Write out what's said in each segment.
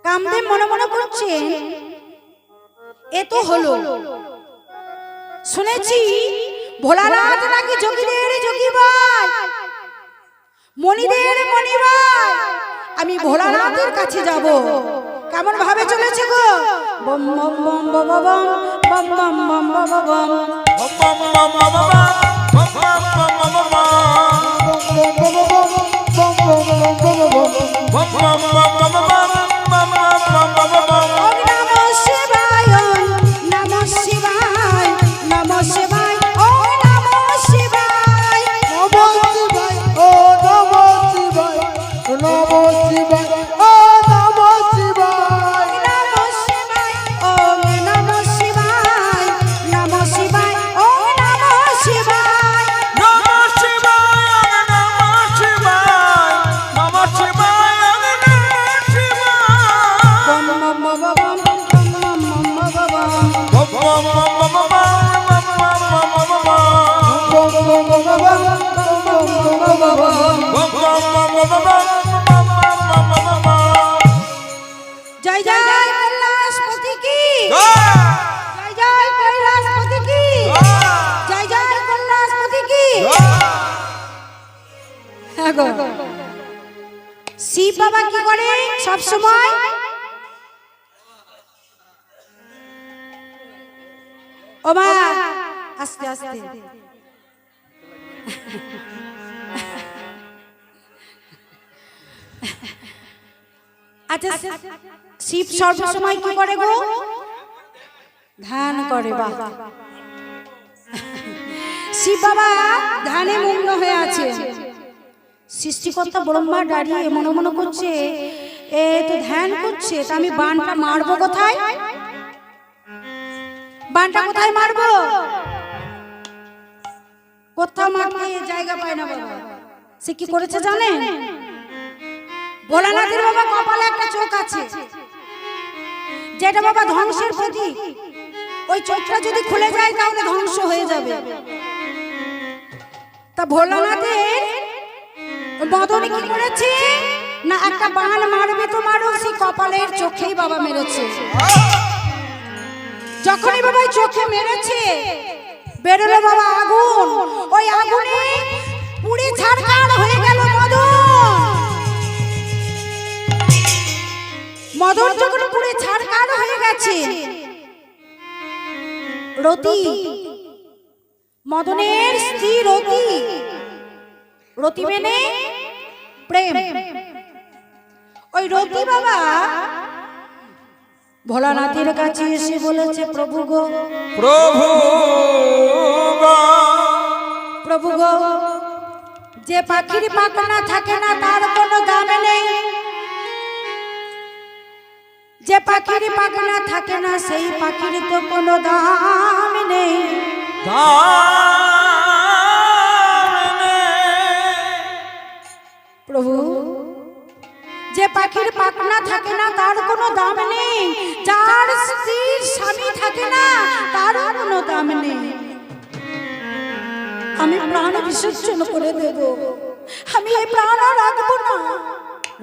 কামদেব মনে মনে করছে এ তো হলো, শুনেছি ভোলানাথ নাকি যোগীদের যোগী ভাই, মণিদের মণি ভাই, আমি ভোলানাথের কাছে যাব। কেমন ভাবে চলেছে গো? বম বম বম বম বম বম বম বম বম বম শিব বাবা কি করে সব সময়? ও মা আস্তে আস্তে, আচ্ছা শিব সব সময় কি করে গো? ধ্যান করে। বাবা শিব বাবা ধ্যানে মগ্ন হয়ে আছে। সৃষ্টিকর্তা ব্রহ্মা দাঁড়িয়ে মনে মনে করছে এ তো ধ্যান করছে, তা আমি বানটা মারবো কোথায়? বানটা কোথায় মারবো? কোথাও মারতে জায়গা পায় না বাবা। সে কি করেছে জানেন? ভোলানাথের বাবা কপালে একটা চোখ আছে, যেটা বাবা ধ্বংসের প্রতীক। ওই চোখটা যদি খুলে যায় তাহলে ধ্বংস হয়ে যাবে। তা ভোলানাথের মদন কি করেছে না, একটা বান মারবে তো মারুক, সেই কপালের চোখেই বাবা মেরেছে। যখনই বাবা চোখে মেরেছে বেরোলো বাবা আগুন, ওই আগুনে পুড়ে ছারখার হয়ে গেল মদন। মদন যখন পুড়ে ছারখার হয়ে গেছে, রতি মদনের স্ত্রী রতি, রতি মেনে প্রেম, ওই রতি বাবা ভোলানাথের কাছে এসে বলেছে প্রভু গো, প্রভু গো, প্রভু গো, যে পাখির পাখনা থাকে না তার কোনো দাম নেই, যে পাখির পাখনা থাকে না সেই পাখির তো কোনো দাম নেই। প্রভু যে পাখির পাখনা থাকে না তার কোনো দাম নেই, যার স্ত্রীর স্বামী থাকে না তার কোনো দাম নেই। আমি প্রাণ বিসর্জন করে দেব, আমি এই প্রাণ রাখবো না।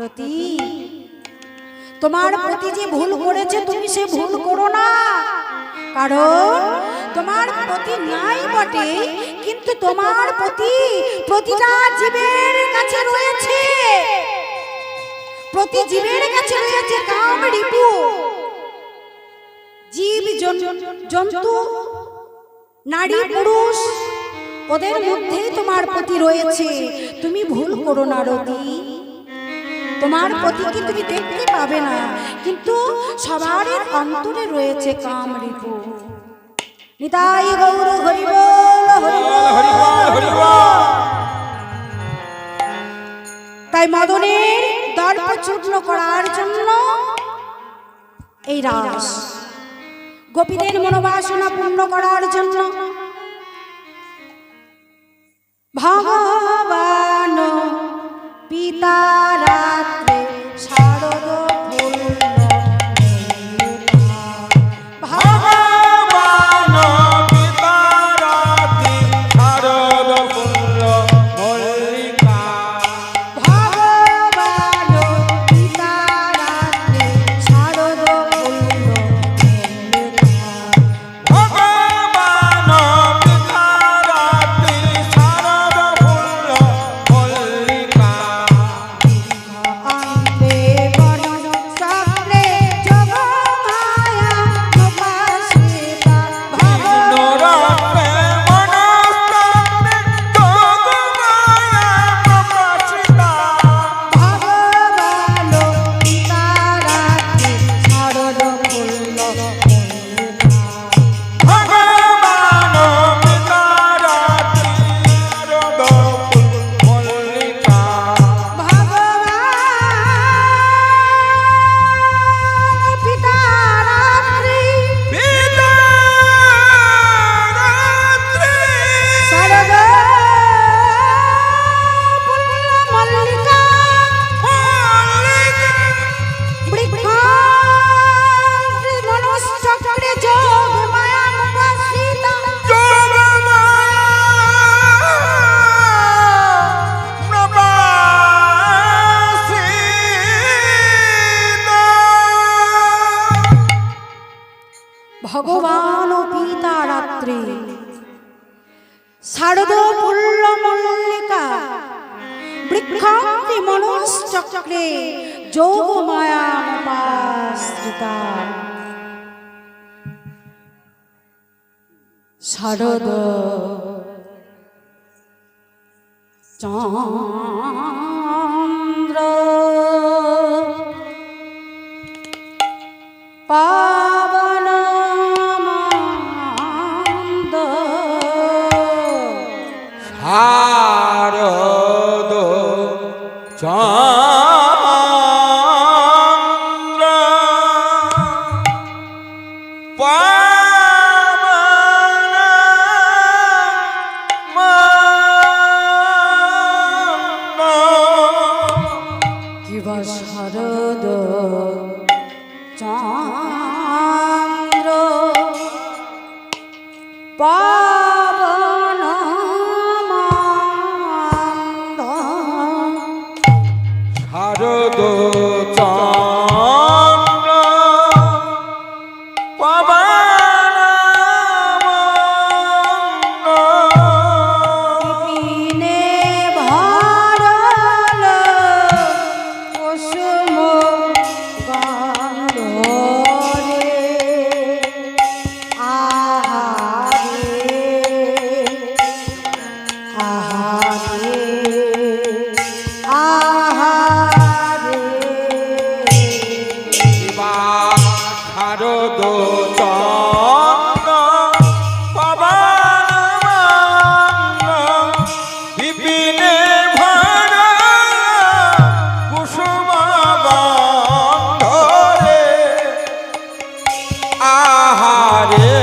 রতি তোমার প্রতি যে ভুল করেছে তুমি সে ভুল করো না, কারণ তোমার প্রতি নাই বটে কিন্তু তোমার প্রতি প্রতিটা জীবের কাছে রয়েছে, প্রতি জীবের কাছে রয়েছে কাম রিপু। জীব জন্তু নারী পুরুষ ওদের মধ্যে তোমার প্রতি রয়েছে, তুমি ভুল করো না রতি। তোমার প্রতিকে তুমি দেখতে পাবে না কিন্তু সবার অন্তরে রয়েছে কাম রিপু। নিতাই গৌর হরি বল, হরি বল, হরি বল, হরি বল। তাই মদনের দর্প চূর্ণ করার জন্য এই রাস, গোপীদের মনোবাসনা পূর্ণ করার জন্য ভগবান পিতা রাত্রে শারদ ফুল্ল ভগবান পিতা রাত্রে শারদ পুল্ল মল্লিকা বৃক্ষান্তি মনশ্চক্রে যোগ মায়াপাশ্রিতা শারদ চন্দ্র পাবন মন্দ শারদ চন্দ্র পাবন মন্দ কিবা শারদ চন্দ্র পাবন মন্দ শারদ চন্দ্র পাবন মন্দ বিপিনে ভরল কুসুম গন্ধ রে আহারে আহারে কিবা শারদ চন্দ্র পাবন মন্দ বিপিনে ভরা কুসুম গন্ধ রে আহারে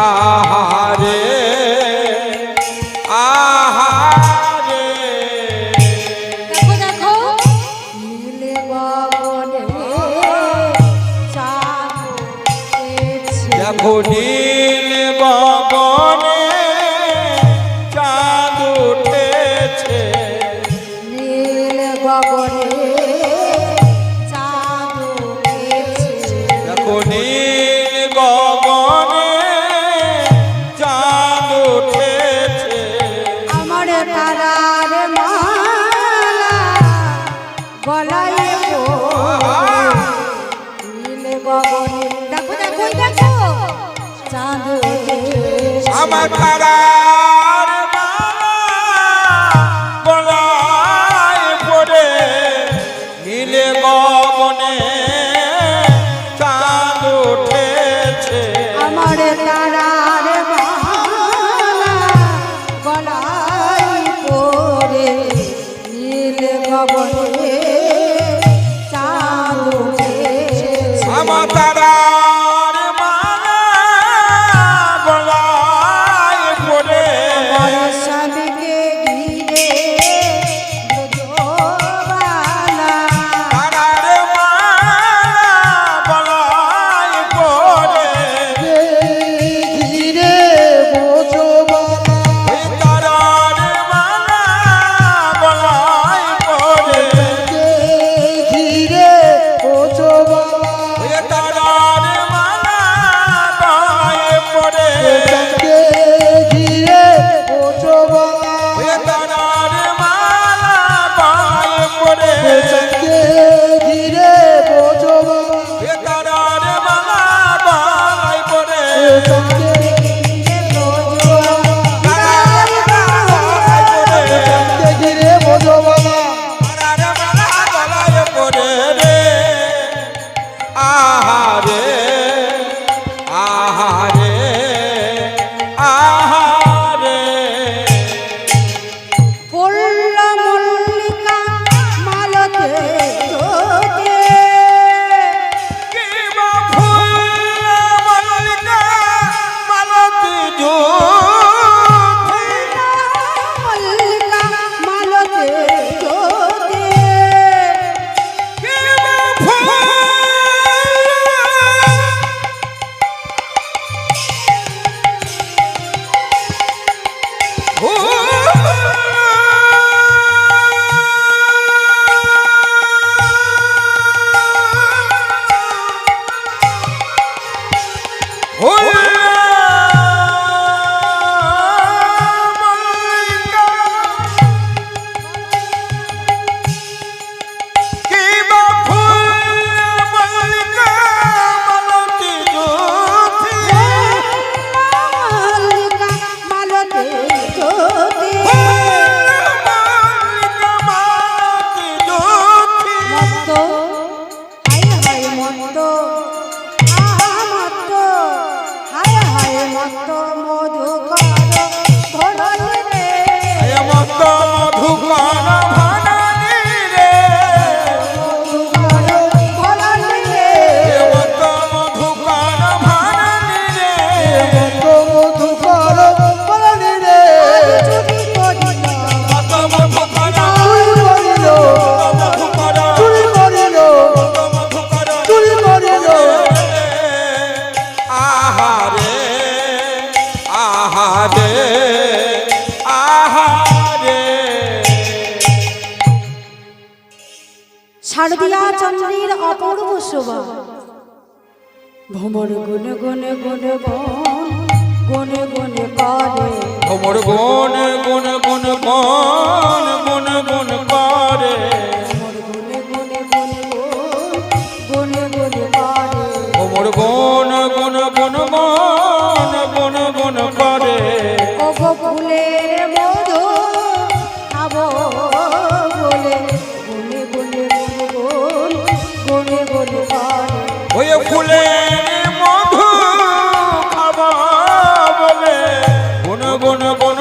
আহারে আহারে দেখো দেখো নীলে গগনে চাঁদ উঠেছে। দেখো নীল গগনে চাঁদ উঠেছে নীল গগনে চাঁদ উঠেছে। দেখো নীল গগনে চাঁদ উঠেছে আমার তারার মালা গলায় পড়ে। নীল গগনে দেখো দেখো দেখো চাঁদ উঠেছে। আমার তারার মালা গলায় পড়ে নীল গগনে চাঁদ উঠেছে আমার তারার মালা গলায় পড়ে নীল গগনে চাঁদ উঠেছে। আমার তারার মালা গলায় পড়ে আমার স্বামীকে ঘিরে ব্রজবালা। তারার মালা গলায় পড়ে ঘিরে ব্রজবালা। ওই তারার মালা গলায় পড়ে ঘিরে ব্রজবালা। ওই তারার দিয়া চন্দ্রের অপূর্ব শোভা। ভ্রমর গুনে গুনে গুনে গুনে গুনে করে, ভ্রমর গুনে গুনে গুনে গুনে গুনে করে, ভ্রমর গুনে গুনে গুনে গুনে গুনে করে, ভ্রমর গুনে গুনে গুনে গুনে গুনে করে। ও গো ফুলের মধু খাবো বলে গুনে গুনে গুনে গুনে গুনে করে, ওই ফুলের মধু খাবো বলে গুন গুন গুন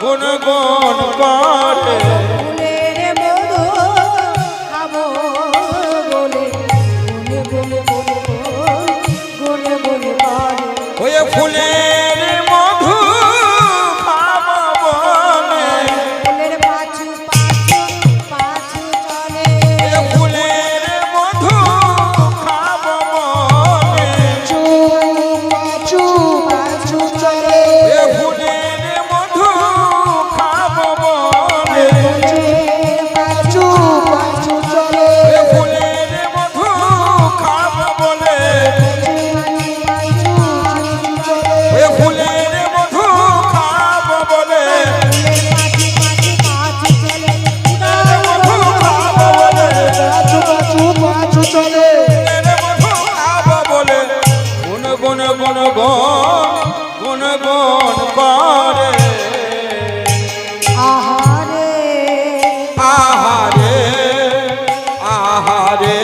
গুন গুন করে। ফুলের মধু খাবো বলে গুনে গুনে গুনে গুনে করে, ওই ফুলের মধু খাবো বলে, ফুলের পাছু পাছু পাছু চলে, ওই ফুলের মধু খাবো বলে, পাছু পাছু চলে, ওই ফুলের মধু খাবো বলে, পাছু পাছু চলে, ওই ফুলের মধু খাবো বলে, ওই ফুলের মধু খাবো বলে, ফুলের মধু খাবো বলে গুন গুন গুন গুন গুন করে। আহারে আহারে আহারে